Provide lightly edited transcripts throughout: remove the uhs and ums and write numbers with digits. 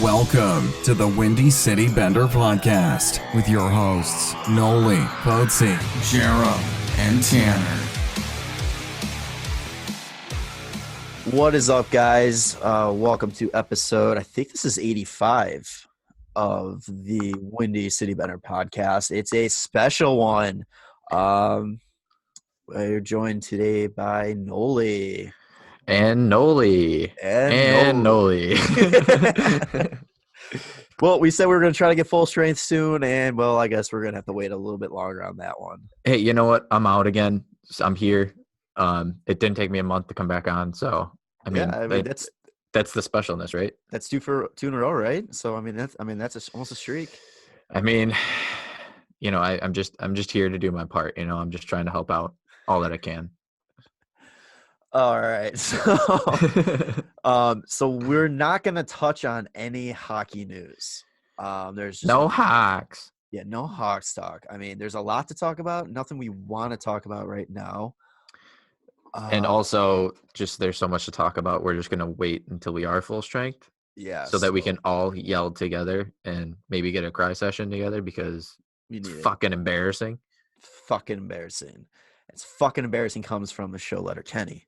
Welcome to the Windy City Bender Podcast with your hosts, Nolly, Poetzy, Jarom, and Tanner. What is up, guys? Welcome to episode, I think this is 85 of the Windy City Bender Podcast. It's a special one. We're joined today by Nolly. And Nolly. And Nolly. Well, we said we were going to try to get full strength soon, and, well, I guess we're going to have to wait a little bit longer on that one. Hey, you know what? I'm out again. I'm here. It didn't take me a month to come back on, so I mean that's the specialness, right? That's two in a row, right? So that's almost a streak. I mean, you know, I'm just here to do my part. You know, I'm just trying to help out all that I can. All right, so so we're not going to touch on any hockey news. There's just no Hawks. Yeah, no Hawks talk. I mean, there's a lot to talk about. Nothing we want to talk about right now. And also, just there's so much to talk about. We're just going to wait until we are full strength. Yeah. So that we can all yell together and maybe get a cry session together because it's fucking embarrassing. Fucking embarrassing. It's fucking embarrassing comes from the show Letterkenny.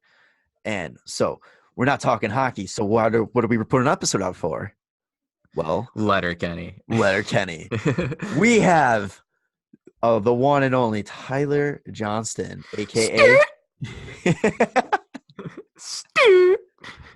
And so we're not talking hockey. So what are we putting an episode out for? Well, Letterkenny. We have the one and only Tyler Johnston, a.k.a. Stewart.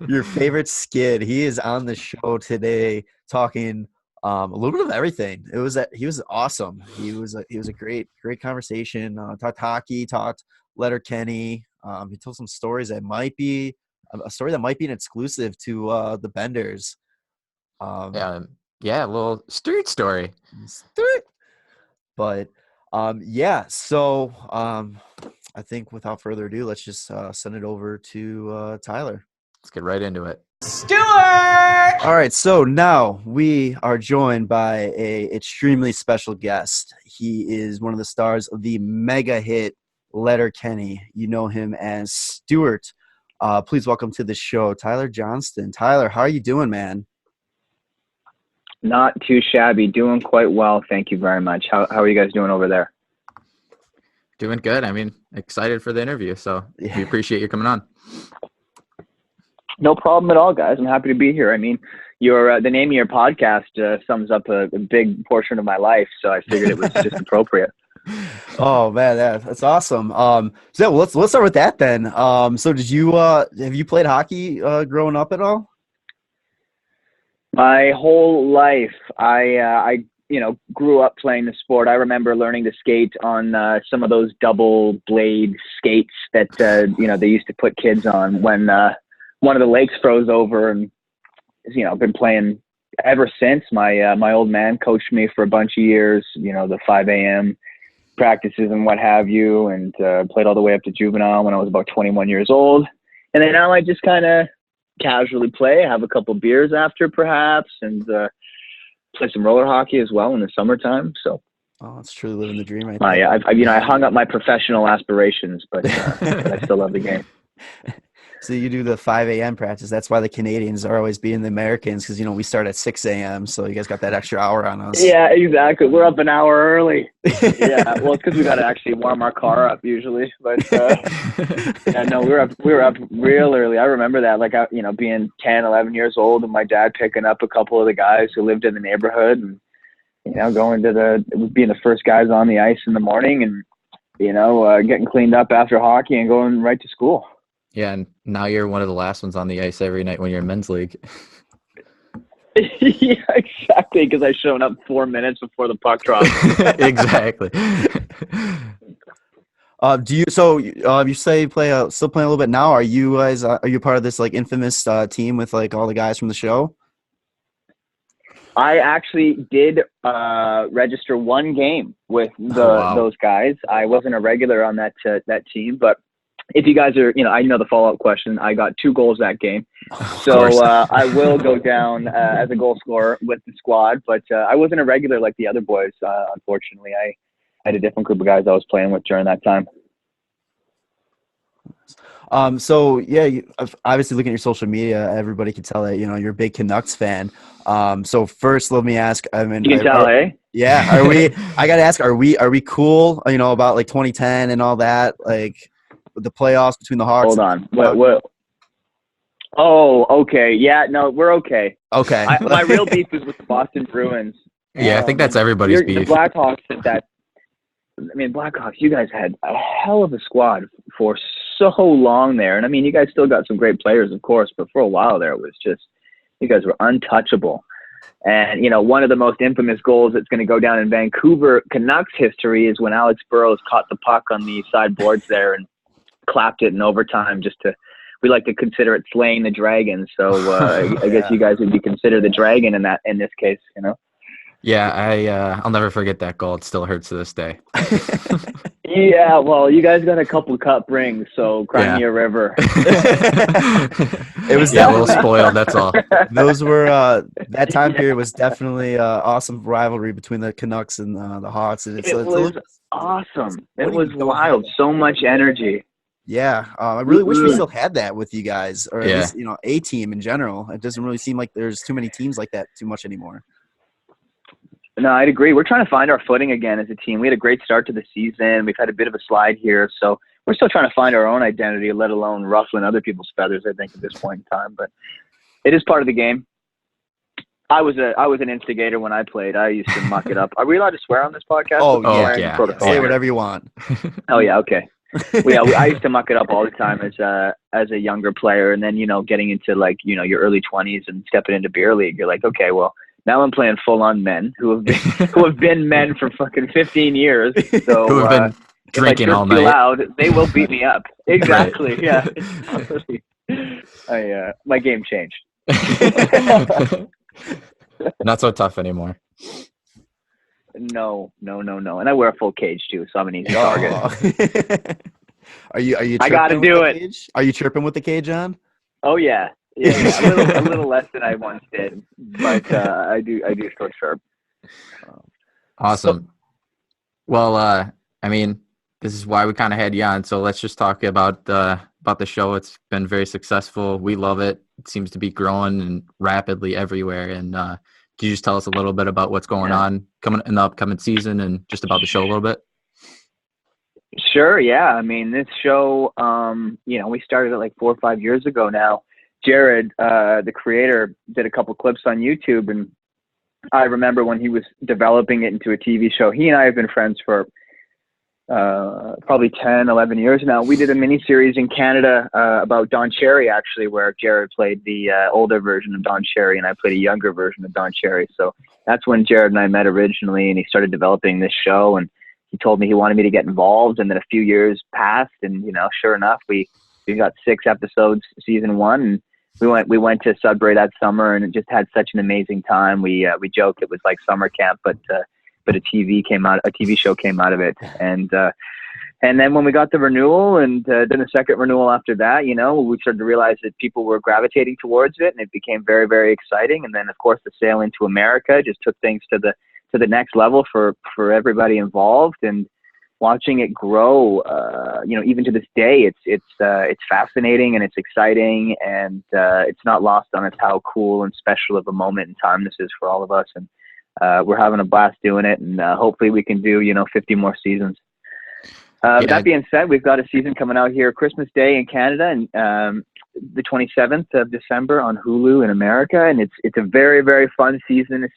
Your favorite skid. He is on the show today talking a little bit of everything. He was awesome. He was a great conversation. Talked hockey, talked Letterkenny. He told some stories that might be a story that might be an exclusive to the Benders. Yeah, a little Sterrrt story. But yeah. So I think without further ado, let's just send it over to Tyler. Let's get right into it. Stewart! All right, so now we are joined by a extremely special guest. He is one of the stars of the mega hit Letterkenny. You know him as Stewart. Please welcome to the show, Tyler Johnston. Tyler, how are you doing, man? Not too shabby. Doing quite well. Thank you very much. How are you guys doing over there? Doing good. I mean, excited for the interview. So we appreciate you coming on. No problem at all, guys. I'm happy to be here. I mean, the name of your podcast sums up a big portion of my life, so I figured it was just appropriate. Oh man, that's awesome. So let's start with that then. So did you have you played hockey growing up at all? My whole life, I grew up playing the sport. I remember learning to skate on some of those double blade skates that they used to put kids on when one of the lakes froze over, and I've been playing ever since. My old man coached me for a bunch of years. The 5 a.m. practices and what have you, and played all the way up to juvenile when I was about 21 years old. And then now I just kind of casually play, have a couple beers after perhaps, and play some roller hockey as well in the summertime. So, it's truly living the dream. I hung up my professional aspirations, but I still love the game. So you do the 5 a.m. practice. That's why the Canadians are always beating the Americans, because we start at 6 a.m. So you guys got that extra hour on us. Yeah, exactly. We're up an hour early. Yeah, well, it's because we got to actually warm our car up usually. But we were up real early. I remember that, being 10, 11 years old, and my dad picking up a couple of the guys who lived in the neighborhood, and going to being the first guys on the ice in the morning, and getting cleaned up after hockey and going right to school. Yeah, and now you're one of the last ones on the ice every night when you're in men's league. Yeah, exactly, because I shown up 4 minutes before the puck drops. Exactly. You say you play still playing a little bit now? Are you guys are you part of this infamous team with all the guys from the show? I actually did register one game with those guys. I wasn't a regular on that team, but if you guys are, I know the follow-up question. I got 2 goals that game. So I will go down as a goal scorer with the squad, but I wasn't a regular like the other boys, unfortunately. I had a different group of guys I was playing with during that time. So yeah, obviously looking at your social media, everybody can tell that you're a big Canucks fan. So first, let me ask. I mean, you can tell, eh? Yeah. Are we? I gotta ask. Are we cool? About like 2010 and all that, like with the playoffs between the Hawks. Hold on. What? Oh, okay. Yeah, no, we're okay. Okay. My real beef is with the Boston Bruins. Yeah, I think that's everybody's beef. The Blackhawks did that. I mean, Blackhawks, you guys had a hell of a squad for so long there. And I mean, you guys still got some great players, of course, but for a while there, it was just, you guys were untouchable. And, one of the most infamous goals that's going to go down in Vancouver Canucks history is when Alex Burrows caught the puck on the side boards there and clapped it in overtime we like to consider it slaying the dragon. So I guess you guys would be considered the dragon in this case, Yeah, I'll never forget that goal. It still hurts to this day. Yeah, well, you guys got a couple cup rings, so cry me a river. It was a little spoiled. That's all. Those were that time period was definitely awesome rivalry between the Canucks and the Hawks. And it was awesome. It was wild. So much energy. Yeah, I really wish we still had that with you guys, or at least a team in general. It doesn't really seem like there's too many teams like that too much anymore. No, I'd agree. We're trying to find our footing again as a team. We had a great start to the season. We've had a bit of a slide here, so we're still trying to find our own identity, let alone ruffling other people's feathers, I think, at this point in time. But it is part of the game. I was an instigator when I played. I used to muck it up. Are we allowed to swear on this podcast? Oh yeah. Say whatever you want. Oh yeah, okay. I used to muck it up all the time as a younger player, and then getting into your early 20s and stepping into beer league. You're like, okay, well, now I'm playing full on men who have been men for fucking 15 years. So who have been drinking all night. Loud, they will beat me up. Exactly. Yeah. My game changed. Not so tough anymore. No. And I wear a full cage too, so I'm an easy target. Are you? I got to do it. Cage? Are you chirping with the cage on? Oh yeah. Yeah, a little less than I once did, but I do still chirp. Awesome. Well, I mean, this is why we kind of had you on. So let's just talk about the show. It's been very successful. We love it. It seems to be growing and rapidly everywhere. And can you just tell us a little bit about what's going on coming in the upcoming season and just about the show a little bit? Sure. Yeah. I mean, this show, we started it like 4 or 5 years ago now. Jared, the creator, did a couple clips on YouTube, and I remember when he was developing it into a TV show. He and I have been friends for probably 10, 11 years now. We did a miniseries in Canada about Don Cherry, actually, where Jared played the older version of Don Cherry, and I played a younger version of Don Cherry. So that's when Jared and I met originally, and he started developing this show, and he told me he wanted me to get involved, and then a few years passed, and sure enough, we got 6 episodes season 1, and we went to Sudbury that summer, and it just had such an amazing time. We joked it was like summer camp, but a TV show came out of it, and then when we got the renewal, and then the second renewal after that, we started to realize that people were gravitating towards it, and it became very, very exciting. And then of course the sail into America just took things to the next level for everybody involved, and watching it grow, even to this day, it's fascinating and it's exciting, and it's not lost on us how cool and special of a moment in time this is for all of us. And we're having a blast doing it, and hopefully we can do 50 more seasons. That being said, we've got a season coming out here Christmas Day in Canada, and the 27th of December on Hulu in America, and it's a very, very fun season,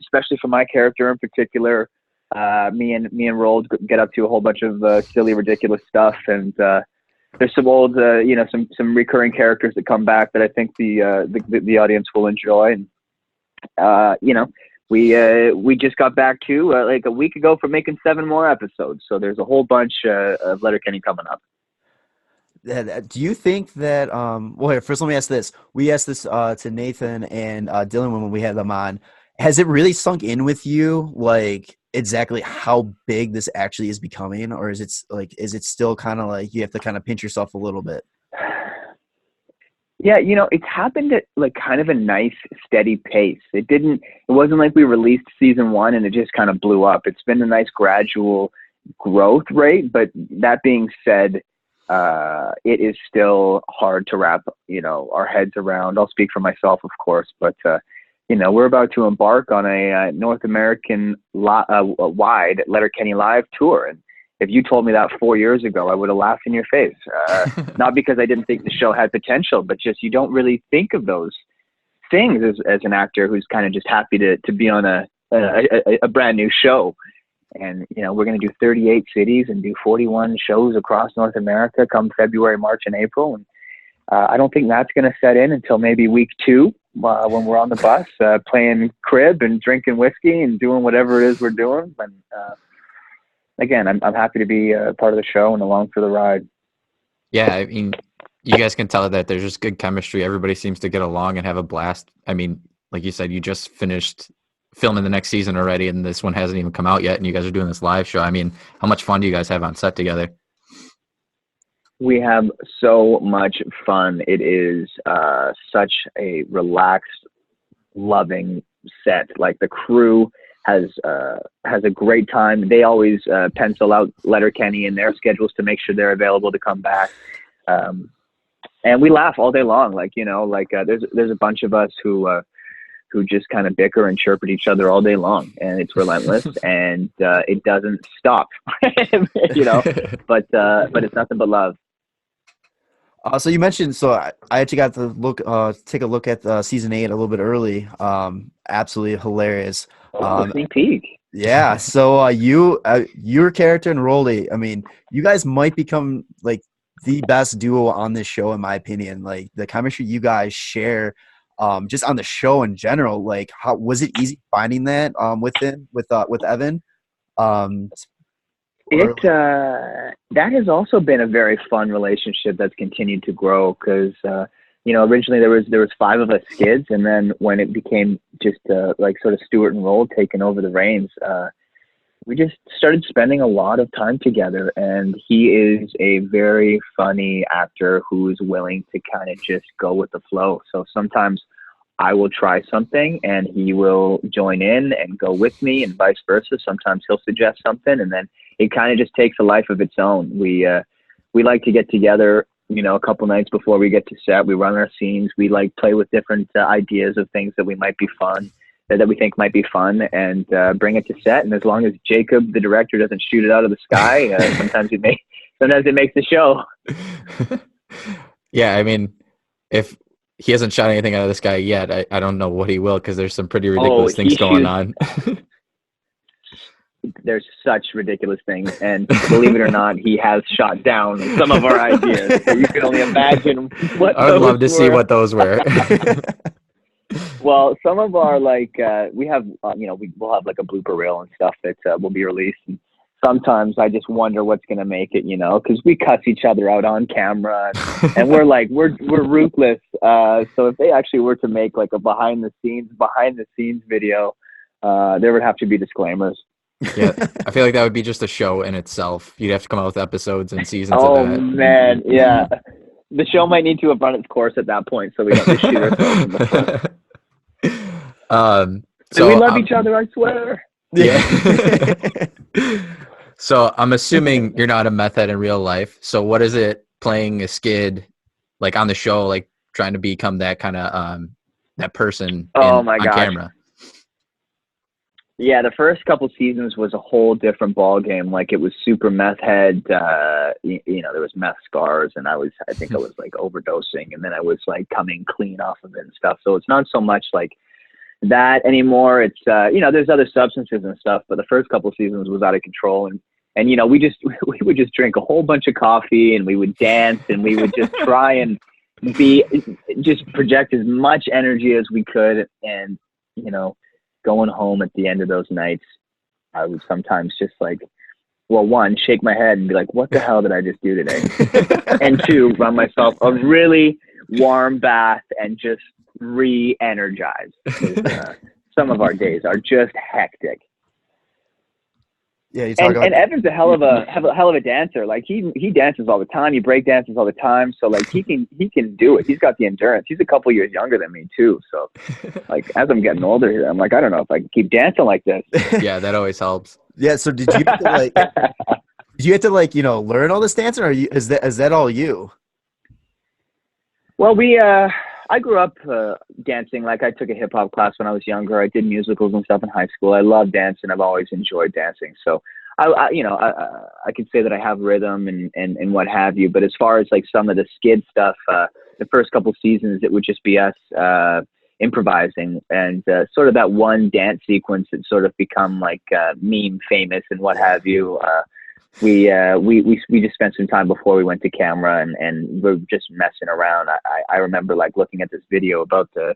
especially for my character in particular. Me and Roald get up to a whole bunch of silly, ridiculous stuff, and there's some old, some recurring characters that come back that I think the audience will enjoy. And we just got back to like a week ago from making 7 more episodes, so there's a whole bunch of Letterkenny coming up. Do you think that well, first let me ask this. We asked this to Nathan and Dylan when we had them on. Has it really sunk in with you, like exactly how big this actually is becoming, or is it still kind of like you have to kind of pinch yourself a little bit? Yeah, it's happened at like kind of a nice steady pace. It wasn't like we released season 1 and it just kind of blew up. It's been a nice gradual growth rate. But that being said, it is still hard to wrap, our heads around. I'll speak for myself, of course, but we're about to embark on a North American wide Letterkenny Live tour. And if you told me that 4 years ago, I would have laughed in your face. Not because I didn't think the show had potential, but just you don't really think of those things as an actor who's kind of just happy to be on a brand new show. And, we're going to do 38 cities and do 41 shows across North America come February, March, and April. And I don't think that's going to set in until maybe week 2 when we're on the bus playing crib and drinking whiskey and doing whatever it is we're doing. And again, I'm happy to be part of the show and along for the ride. Yeah, I mean, you guys can tell that there's just good chemistry. Everybody seems to get along and have a blast. I mean, like you said, you just finished filming the next season already, and this one hasn't even come out yet, and you guys are doing this live show. I mean, how much fun do you guys have on set together? We have so much fun. It is such a relaxed, loving set. Like, the crew has a great time. They always pencil out Letterkenny in their schedules to make sure they're available to come back. And we laugh all day long. There's a bunch of us who just kind of bicker and chirp at each other all day long, and it's relentless and it doesn't stop. But it's nothing but love. So you mentioned, I actually got to take a look at season 8 a little bit early. Absolutely hilarious. Sneak peek. Yeah. So your character and Rolly, I mean, you guys might become like the best duo on this show, in my opinion. Like, the chemistry you guys share, just on the show in general. Like, how was it easy finding that with Evan? That has also been a very fun relationship that's continued to grow, because originally there was 5 of us kids, and then when it became just sort of Stewart and Roll taking over the reins, we just started spending a lot of time together. And he is a very funny actor who is willing to kind of just go with the flow. So sometimes I will try something and he will join in and go with me, and vice versa. Sometimes he'll suggest something, and then it kind of just takes a life of its own. We like to get together, a couple nights before we get to set. We run our scenes. We play with different ideas of things that we think might be fun, and bring it to set. And as long as Jacob, the director, doesn't shoot it out of the sky, sometimes it makes the show. Yeah, I mean, if he hasn't shot anything out of the sky yet, I don't know what he will, because there's some pretty ridiculous things going on. There's such ridiculous things, and believe it or not, he has shot down some of our ideas. So you can only imagine what I would love to see what those were. Well, some of our we have we'll have like a blooper reel and stuff that will be released. And sometimes I just wonder what's gonna make it, because we cuss each other out on camera, and we're ruthless. So if they actually were to make like a behind the scenes video, there would have to be disclaimers. Yeah, I feel like that would be just a show in itself. You'd have to come out with episodes and seasons of that. Oh man, yeah. The show might need to have run its course at that point, so we don't have to shoot ourselves in the foot. So we love each other, I swear. Yeah. So I'm assuming you're not a meth head in real life. So what is it playing a skid, like on the show, like trying to become that kind of that person on camera? Yeah, the first couple seasons was a whole different ball game. Like, it was super meth head. There was meth scars, and I think I was like overdosing, and then I was like coming clean off of it and stuff. So it's not so much like that anymore. It's there's other substances and stuff, but the first couple seasons was out of control, and we would just drink a whole bunch of coffee, and we would dance, and we would just try and just project as much energy as we could, and going home at the end of those nights, I would sometimes just one, shake my head and be like, what the hell did I just do today? And 2, run myself a really warm bath and just re-energize. Some of our days are just hectic. Yeah, and Evan's a hell of a dancer. Like, he dances all the time. He break dances all the time. So he can do it. He's got the endurance. He's a couple years younger than me too. So as I'm getting older here, I'm like, I don't know if I can keep dancing like this. Yeah, that always helps. Yeah. So did you Did you have to learn all this dancing, or is that all you? Well, I grew up dancing. Like, I took a hip hop class when I was younger. I did musicals and stuff in high school. I love dancing. I've always enjoyed dancing. So I could say that I have rhythm and what have you. But as far as like some of the skid stuff, the first couple seasons, it would just be us improvising, and sort of that one dance sequence that sort of become like meme famous and what have you. We just spent some time before we went to camera, and we're just messing around. I remember like looking at this video about the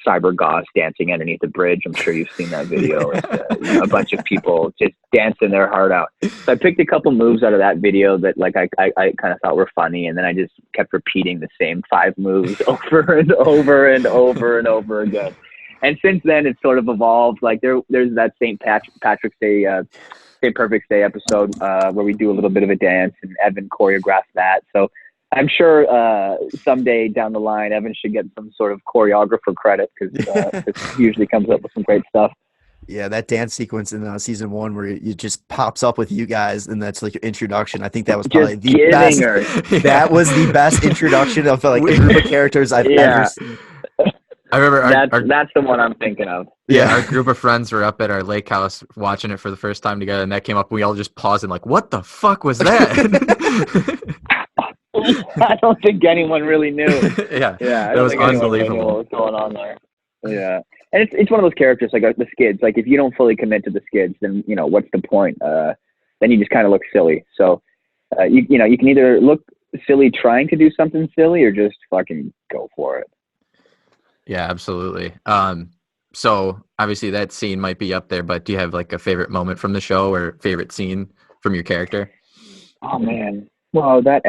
cyber goths dancing underneath the bridge. I'm sure you've seen that video. It's, a bunch of people just dancing their heart out. So I picked a couple moves out of that video that like I kind of thought were funny, and then I just kept repeating the same 5 moves over and over and over and over again. And since then, it's sort of evolved. Like there's that St. Patrick's Day, St. Perfect Day episode where we do a little bit of a dance, and Evan choreographed that. So I'm sure someday down the line, Evan should get some sort of choreographer credit, because he usually comes up with some great stuff. Yeah, that dance sequence in season 1 where it just pops up with you guys, and that's like your introduction. I think that was probably the best. That was the best introduction of like a group of characters I've ever seen. I remember that's the one I'm thinking of. Yeah, our group of friends were up at our lake house watching it for the first time together, and that came up, and we all just paused and like, what the fuck was that? I don't think anyone really knew. Yeah, it was unbelievable. What was going on there? Yeah, and it's one of those characters like the skids. Like, if you don't fully commit to the skids, then what's the point? Then you just kind of look silly. So you can either look silly trying to do something silly, or just fucking go for it. Yeah, absolutely. So obviously that scene might be up there, but do you have like a favorite moment from the show or favorite scene from your character? Oh man. Well, the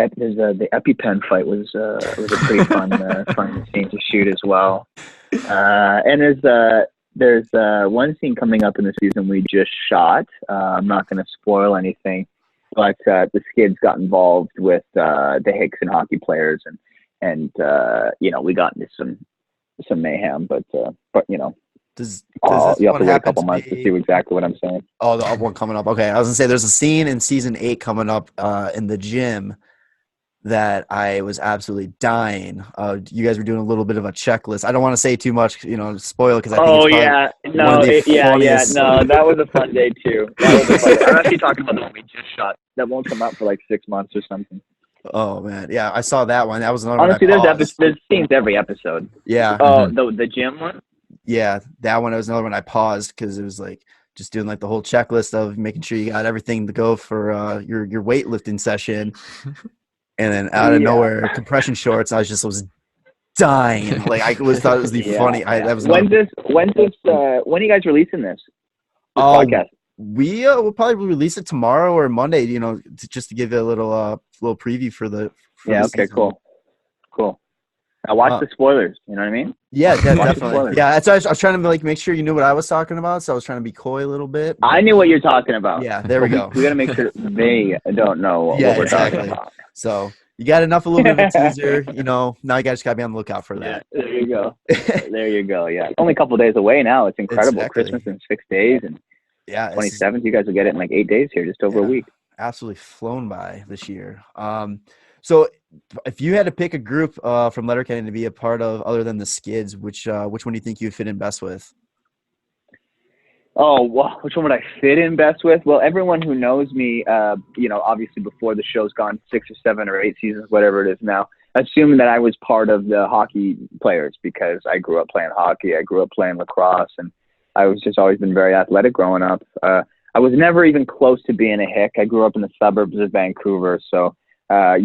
EpiPen fight was a pretty fun scene to shoot as well. And there's one scene coming up in the season we just shot. I'm not going to spoil anything, but the skids got involved with the Hicks and hockey players, and we got into some mayhem, but Does you have to wait a couple months to see exactly what I'm saying. Oh, the one coming up. Okay, I was gonna say there's a scene in season 8 coming up in the gym that I was absolutely dying. You guys were doing a little bit of a checklist. I don't want to say too much, spoil it, because I think that was a fun day too. I'm actually talking about the one we just shot. That won't come out for like 6 months or something. Oh man, yeah, I saw that one. That was another Honestly, one. Honestly, there's scenes every episode. Yeah. Oh, the gym one. Yeah, that one was another one I paused because it was like just doing like the whole checklist of making sure you got everything to go for your weightlifting session, and then out of nowhere, compression shorts. I was dying. Like I thought it was the funny. That was when are you guys releasing this podcast? We'll probably release it tomorrow or Monday. Just to give it a little preview for the. Okay, season. Cool. Now watch the spoilers. You know what I mean? Yeah, definitely. Yeah, that's why I was trying to make sure you knew what I was talking about. So I was trying to be coy a little bit. I knew what you're talking about. Yeah, there we go. We got to make sure they don't know what we're talking about. So you got a little bit of a teaser. Now you guys got to be on the lookout for that. Yeah, there you go. There you go. Yeah, it's only a couple days away now. It's incredible. Exactly. Christmas in 6 days, and 27th. You guys will get it in like 8 days here, just over a week. Absolutely flown by this year. So if you had to pick a group from Letterkenny to be a part of other than the Skids, which one do you think you fit in best with? Oh, well, which one would I fit in best with? Well, everyone who knows me, obviously before the show's gone 6 or 7 or 8 seasons, whatever it is now, assuming that I was part of the hockey players, because I grew up playing hockey. I grew up playing lacrosse, and I was just always been very athletic growing up. I was never even close to being a Hick. I grew up in the suburbs of Vancouver, so my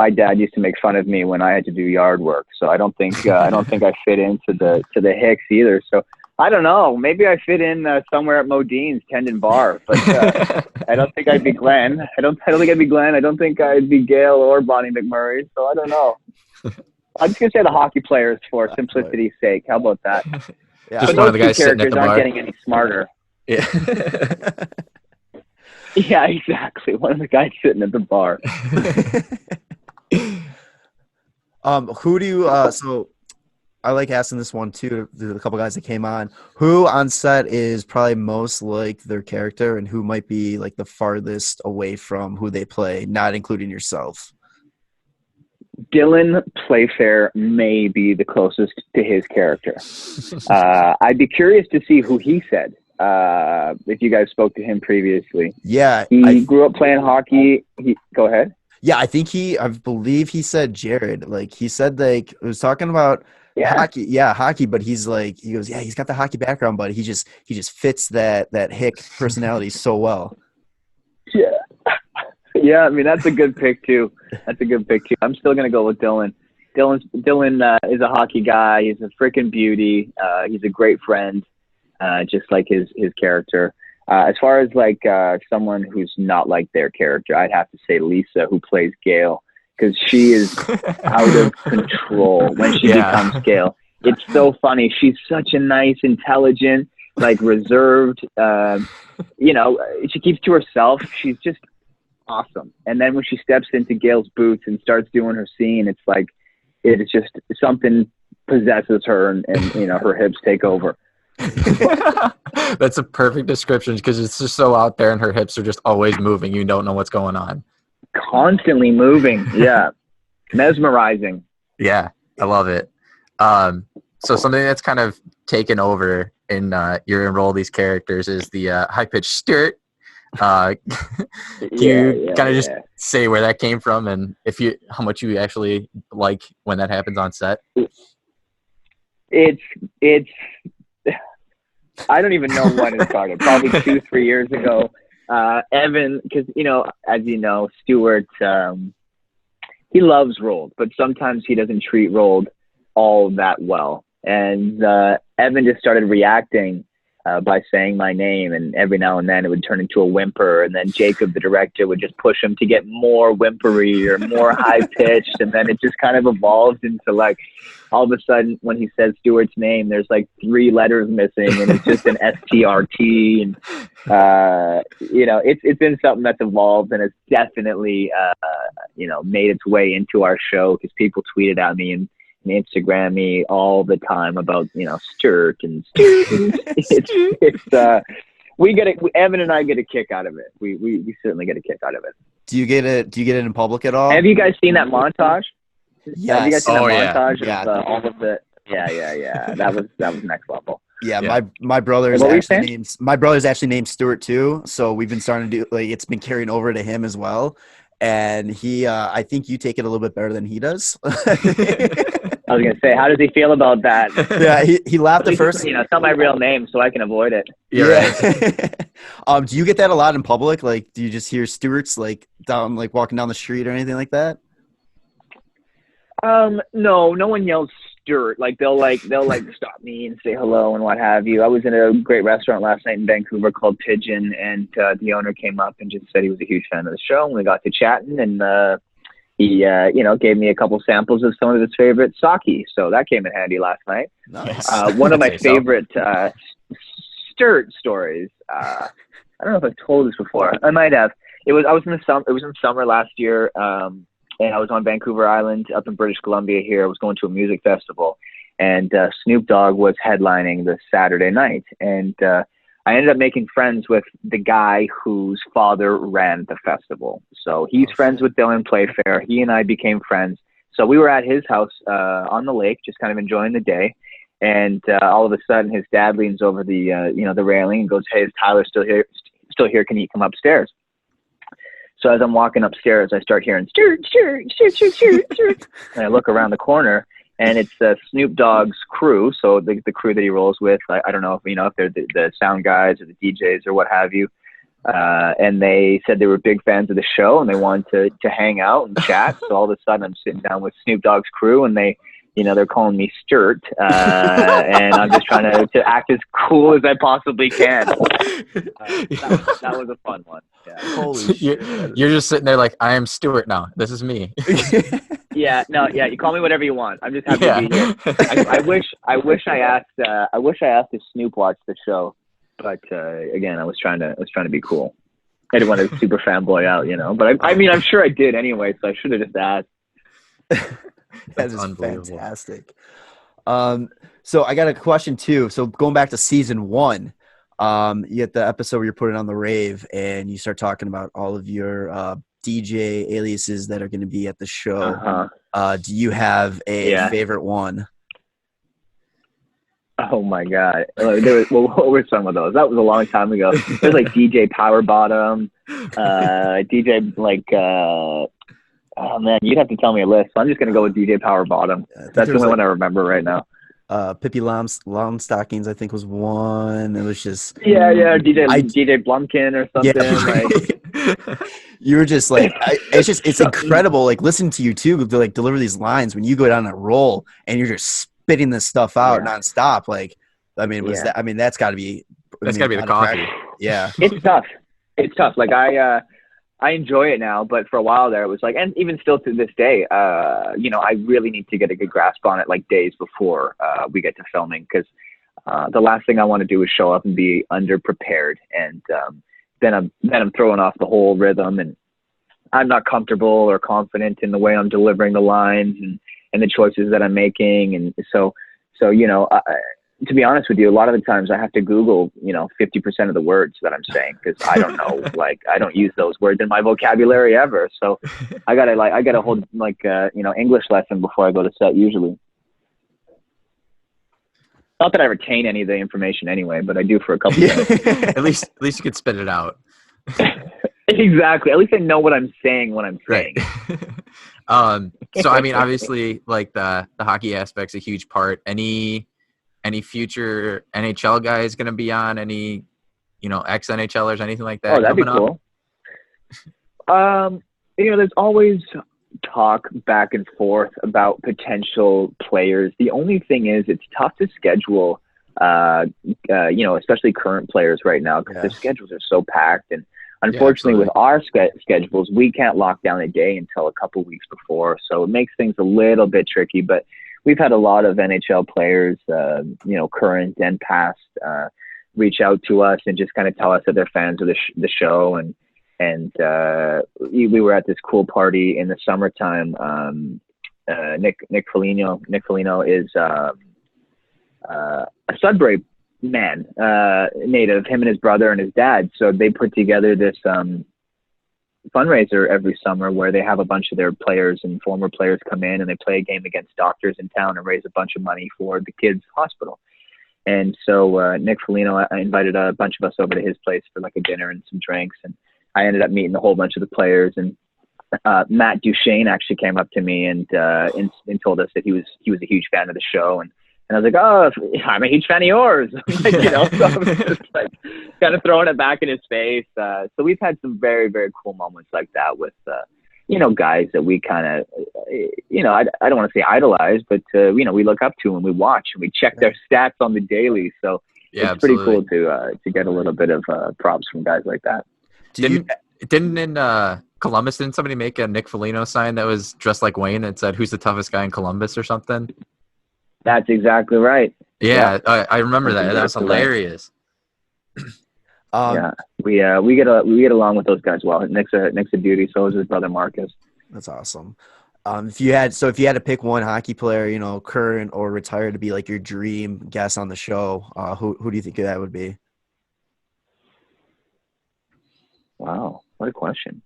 dad used to make fun of me when I had to do yard work. So I don't think I fit into the Hicks either. So I don't know. Maybe I fit in somewhere at Modine's Tendon Bar, but I don't think I'd be Glenn. I don't think I'd be Glenn. I don't think I'd be Gail or Bonnie McMurray. So I don't know. I'm just gonna say the hockey players for simplicity's sake. How about that? Yeah. Just one of the guys sitting at the bar. Aren't getting any smarter. Yeah. Yeah, exactly. One of the guys sitting at the bar. Who do you? So I like asking this one too to the couple guys that came on. Who on set is probably most like their character, and who might be like the farthest away from who they play, not including yourself? Dylan Playfair may be the closest to his character. I'd be curious to see who he said. If you guys spoke to him previously. Yeah, he grew up playing hockey. Go ahead. Yeah, I believe he said Jared. Like he said, like it was talking about hockey. Yeah, hockey. But he goes, yeah, he's got the hockey background, but he just fits that Hick personality so well. Yeah. Yeah, I mean, that's a good pick, too. I'm still going to go with Dylan. Dylan is a hockey guy. He's a freaking beauty. He's a great friend, just like his character. As far as, like, someone who's not like their character, I'd have to say Lisa, who plays Gail, because she is out of control when she becomes Gail. It's so funny. She's such a nice, intelligent, like, reserved, she keeps to herself. She's just awesome. And then when she steps into Gail's boots and starts doing her scene, it's like it's just something possesses her, and her hips take over. That's a perfect description, because it's just so out there and her hips are just always moving. You don't know what's going on. Constantly moving. Yeah. Mesmerizing. Yeah, I love it. So something that's kind of taken over in your role these characters is the high-pitched Stewart. Can you kind of just say where that came from, and how much you actually like when that happens on set? It's I don't even know when it started. Probably 2-3 years ago. Evan, because as you know, Stewart, he loves Rolled, but sometimes he doesn't treat Rolled all that well. And Evan just started reacting by saying my name, and every now and then it would turn into a whimper, and then Jacob, the director, would just push him to get more whimpery or more high-pitched, and then it just kind of evolved into, like, all of a sudden when he says Stewart's name, there's like 3 letters missing, and it's just an STRT, and it's been something that's evolved, and it's definitely made its way into our show, because people tweeted at me and Instagram me all the time about Sterrrt and it's we get it. Evan and I get a kick out of it. We certainly get a kick out of it. Do you get it in public at all? Have you guys seen that montage? Yeah. Have you guys seen that montage yeah. of all of the? Yeah. That was next level. Yeah, my brother's actually named Stewart too. So we've been starting to do, like, it's been carrying over to him as well. And he, I think you take it a little bit better than he does. I was gonna say, how does he feel about that? Yeah, he laughed at first. It's not my real name, so I can avoid it. Yeah. Do you get that a lot in public? Like, do you just hear Stewart's like walking down the street or anything like that? No one yells Stewart. Like they'll stop me and say hello and what have you. I was in a great restaurant last night in Vancouver called Pigeon, and the owner came up and just said he was a huge fan of the show, and we got to chatting, and he gave me a couple samples of some of his favorite sake, so that came in handy last night. Nice. One of my favorite Sterrrt stories. I don't know if I've told this before. I might have. It was in summer last year. And I was on Vancouver Island up in British Columbia here. I was going to a music festival, and Snoop Dogg was headlining the Saturday night. And I ended up making friends with the guy whose father ran the festival. So he's friends with Dylan Playfair. He and I became friends. So we were at his house on the lake, just kind of enjoying the day. And all of a sudden, his dad leans over the the railing and goes, "Hey, is Tyler still here? Can he come upstairs?" So as I'm walking upstairs, I start hearing Sterrrt, and I look around the corner, and it's Snoop Dogg's crew. So the crew that he rolls with, I don't know if they're the sound guys or the DJs or what have you. And they said they were big fans of the show, and they wanted to hang out and chat. So all of a sudden, I'm sitting down with Snoop Dogg's crew, and they're calling me Sterrrt, and I'm just trying to act as cool as I possibly can. That was a fun one. Yeah. Holy shit. You're just sitting there like, I am Stewart now. This is me. Yeah. You call me whatever you want. I'm just happy to be here. I wish I asked if Snoop watched the show, but again, I was trying to be cool. I didn't want to super fanboy out, But I mean, I'm sure I did anyway, so I should have just asked. That is fantastic. So I got a question too. So going back to season 1, you get the episode where you're putting on the rave and you start talking about all of your DJ aliases that are going to be at the show. Do you have a favorite one? Oh my God. What were some of those? That was a long time ago. There's like DJ Power Bottom, DJ oh man, you'd have to tell me a list. So I'm just going to go with DJ Power Bottom. That's the only one I remember right now. Pippi Longstockings, I think, was one. It was just DJ Blumpkin or something. Yeah. You were just like, it's incredible. Like listening to you too, to like deliver these lines when you go down a roll and you're just spitting this stuff out nonstop. Like, I mean, that's got to be the coffee. Yeah, it's tough. It's tough. Like I enjoy it now, but for a while there, it was like, and even still to this day, I really need to get a good grasp on it like days before we get to filming, because the last thing I want to do is show up and be underprepared, and then I'm throwing off the whole rhythm, and I'm not comfortable or confident in the way I'm delivering the lines and the choices that I'm making, and so to be honest with you, a lot of the times I have to Google, 50% of the words that I'm saying, because I don't know, like I don't use those words in my vocabulary ever. So I gotta hold English lesson before I go to set usually. Not that I retain any of the information anyway, but I do for a couple minutes. At least you could spit it out. Exactly. At least I know what I'm saying when I'm saying. Right. So I mean, obviously, like the hockey aspect's a huge part. Any future NHL guys going to be on? Any, ex-NHLers, anything like that? Oh, that'd be cool. There's always talk back and forth about potential players. The only thing is it's tough to schedule, especially current players right now, because their schedules are so packed. And unfortunately, with our schedules, we can't lock down a day until a couple weeks before. So it makes things a little bit tricky, but we've had a lot of NHL players, current and past, reach out to us and just kind of tell us that they're fans of the show. And we were at this cool party in the summertime. Nick Foligno is a Sudbury man, native, him and his brother and his dad. So they put together this fundraiser every summer where they have a bunch of their players and former players come in and they play a game against doctors in town and raise a bunch of money for the kids' hospital. And so Nick Foligno, I invited a bunch of us over to his place for like a dinner and some drinks, and I ended up meeting a whole bunch of the players. And Matt Duchesne actually came up to me and told us that he was a huge fan of the show, and I was like, oh, I'm a huge fan of yours. So I was just like kind of throwing it back in his face. So we've had some very, very cool moments like that with, guys that we kind of, I don't want to say idolize, but, we look up to and we watch and we check their stats on the daily. So it's pretty cool to get a little bit of props from guys like that. Didn't in Columbus, didn't somebody make a Nick Foligno sign that was dressed like Wayne and said, "Who's the toughest guy in Columbus" or something? That's exactly right. Yeah. I remember that. That was hilarious. We get along with those guys well. Nick's a beauty. So is his brother Marcus. That's awesome. If you had to pick one hockey player, current or retired, to be like your dream guest on the show, who do you think that would be? Wow, what a question.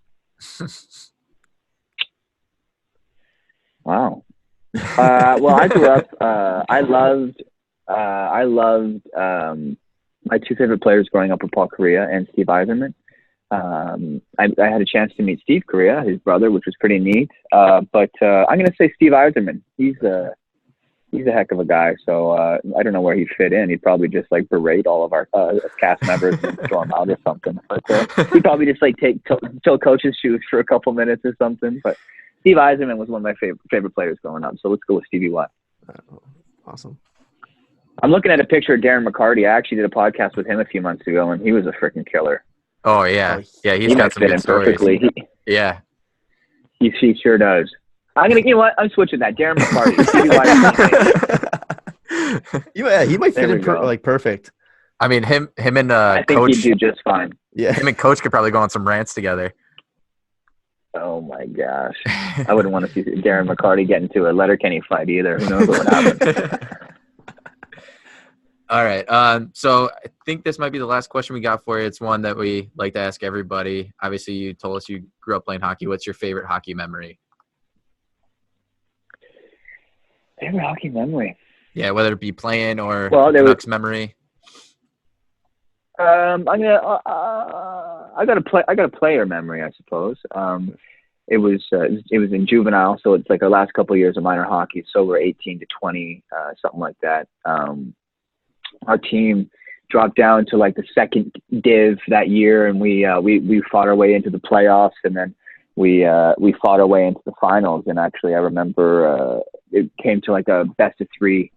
Wow. Well, I grew up. I loved my two favorite players growing up were Paul Kariya and Steve Yzerman. I had a chance to meet Steve Kariya, his brother, which was pretty neat. But I'm going to say Steve Yzerman. He's a heck of a guy. So I don't know where he'd fit in. He'd probably just like berate all of our cast members and throw them out or something. But he'd probably just like fill coach's shoes for a couple minutes or something. But Steve Yzerman was one of my favorite players growing up. So let's go with Stevie Y. Awesome. I'm looking at a picture of Darren McCarty. I actually did a podcast with him a few months ago, and he was a freaking killer. Oh, yeah. Yeah, he's got some good stories. Perfectly. Yeah. He sure does. You know what? I'm switching that. Darren McCarty. Yeah, he might fit in perfect. I mean, him and I think Coach. he'd do just fine. Yeah. Him and Coach could probably go on some rants together. Oh my gosh. I wouldn't want to see Darren McCarty get into a Letterkenny fight either. Who knows what would happen? All right. So I think this might be the last question we got for you. It's one that we like to ask everybody. Obviously, you told us you grew up playing hockey. What's your favorite hockey memory? Favorite hockey memory? Yeah, whether it be playing or Well, Canucks memory. I got a player memory, I suppose. It was in juvenile, so it's like our last couple of years of minor hockey. So we're 18 to 20, something like that. Our team dropped down to like the second div that year, and we fought our way into the playoffs, and then we fought our way into the finals. And actually, I remember it came to like a best of three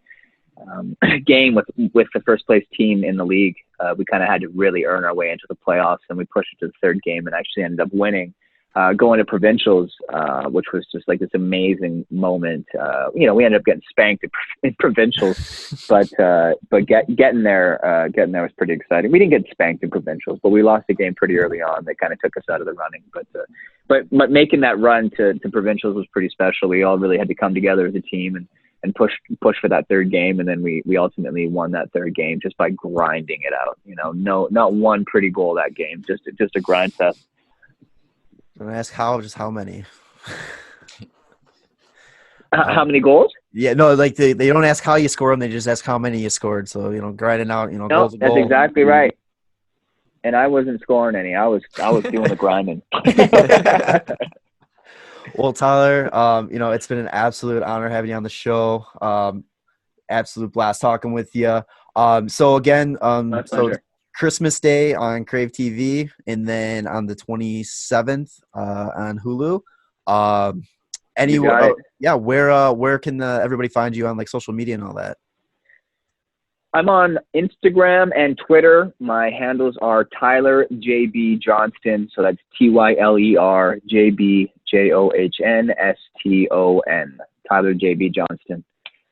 game with the first place team in the league. We kind of had to really earn our way into the playoffs, and we pushed it to the third game and actually ended up winning, going to provincials, which was just like this amazing moment. We ended up getting spanked in provincials, but getting there was pretty exciting. We didn't get spanked in provincials, but we lost the game pretty early on. They kind of took us out of the running, but making that run to provincials was pretty special. We all really had to come together as a team and push for that third game, and then we ultimately won that third game just by grinding it out. Not one pretty goal that game, just a grind fest. I'm gonna ask how many. How many goals? Yeah, no, like they don't ask how you score them; they just ask how many you scored. So grinding out, No, goal to that's goal. exactly right. And I wasn't scoring any. I was doing the grinding. Well, Tyler, it's been an absolute honor having you on the show. Absolute blast talking with you. So again, My pleasure. Christmas Day on Crave TV, and then on the 27th on Hulu. You got it. Where can everybody find you on like social media and all that? I'm on Instagram and Twitter. My handles are Tyler JB Johnston. So that's TYLER JB JOHNSTON. Tyler JB Johnston.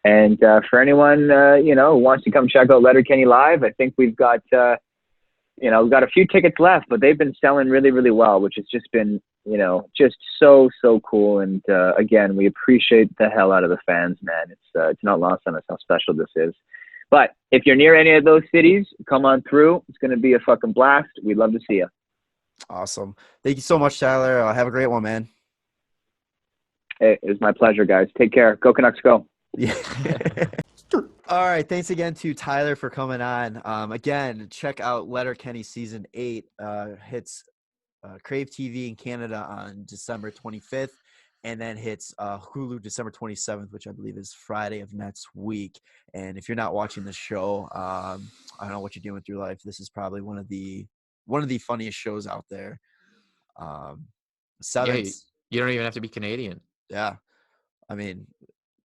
And for anyone who wants to come check out Letterkenny live, I think we've got we've got a few tickets left, but they've been selling really, really well, which has just been just so cool. And again, we appreciate the hell out of the fans, man. It's not lost on us how special this is. But if you're near any of those cities, come on through. It's going to be a fucking blast. We'd love to see you. Awesome. Thank you so much, Tyler. Have a great one, man. Hey, it was my pleasure, guys. Take care. Go Canucks, go. Yeah. All right. Thanks again to Tyler for coming on. Again, check out Letterkenny Season 8. Hits Crave TV in Canada on December 25th. And then hits Hulu December 27th, which I believe is Friday of next week. And if you're not watching the show, I don't know what you're doing with your life. This is probably one of the funniest shows out there. You don't even have to be Canadian. Yeah, I mean,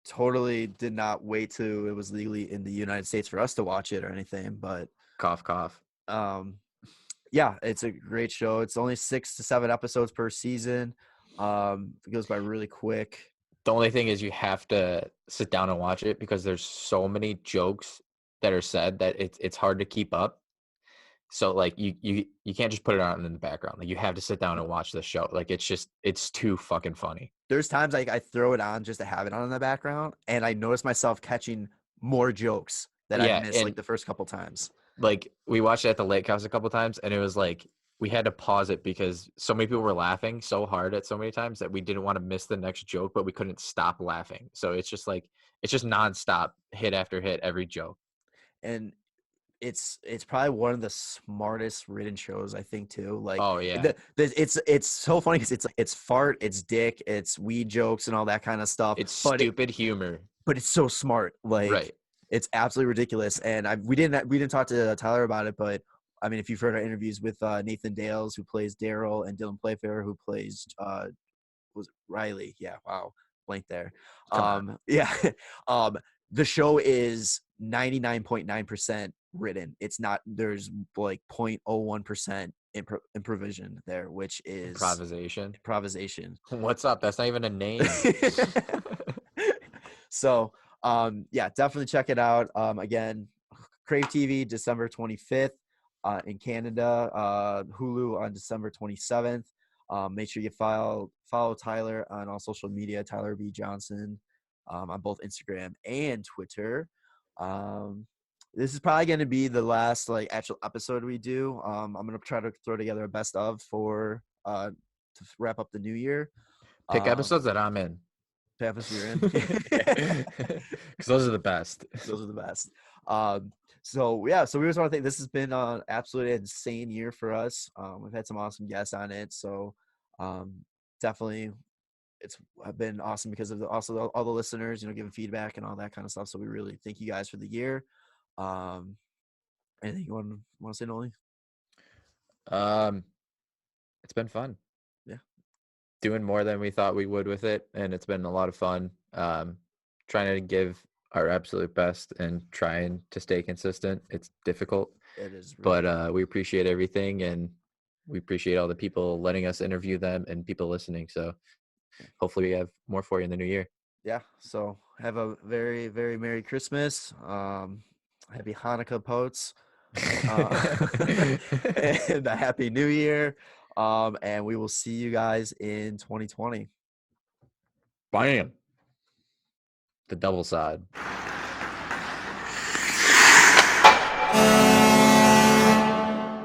totally did not wait till it was legally in the United States for us to watch it or anything. But Cough, cough. Yeah, it's a great show. It's only 6 to 7 episodes per season. It goes by really quick. The only thing is you have to sit down and watch it because there's so many jokes that are said that it's hard to keep up. So like you can't just put it on in the background. Like you have to sit down and watch the show. Like it's too fucking funny. There's times I throw it on just to have it on in the background, and I notice myself catching more jokes that I missed like the first couple times. Like we watched it at the lake house a couple times, and it was like we had to pause it because so many people were laughing so hard at so many times that we didn't want to miss the next joke, but we couldn't stop laughing. So it's just nonstop, hit after hit, every joke. And it's probably one of the smartest written shows, I think, too. Like, oh yeah, it's so funny because it's fart, it's dick, it's weed jokes and all that kind of stuff. It's stupid humor, but it's so smart. Like, right. It's absolutely ridiculous. And we didn't talk to Tyler about it, but I mean, if you've heard our interviews with Nathan Dales, who plays Daryl, and Dylan Playfair, who plays was it Riley? Yeah, wow, blank there. Yeah, the show is 99.9% written. It's not. There's like 0.01% improvisation there, which is improvisation. What's up? That's not even a name. So. Yeah, definitely check it out. Again, Crave TV December 25th in Canada, Hulu on December 27th. Make sure you follow Tyler on all social media, Tyler B. Johnson, on both Instagram and Twitter. this is probably going to be the last like actual episode we do. I'm going to try to throw together a best of for to wrap up the new year. Pick episodes that I'm in. Episodes you're in. Because those are the best. Those are the best. So yeah, so we just want to think this has been an absolutely insane year for us. We've had some awesome guests on it. So definitely it's been awesome because of also all the listeners, giving feedback and all that kind of stuff. So we really thank you guys for the year. Anything you want to say, Nolly? It's been fun. Yeah. Doing more than we thought we would with it, and it's been a lot of fun. Trying to give our absolute best and trying to stay consistent. It's difficult. It is, really but we appreciate everything, and we appreciate all the people letting us interview them and people listening. So hopefully we have more for you in the new year. Yeah. So have a very, very Merry Christmas. Happy Hanukkah, Poets. And a Happy New Year. And we will see you guys in 2020. Bam. The double side.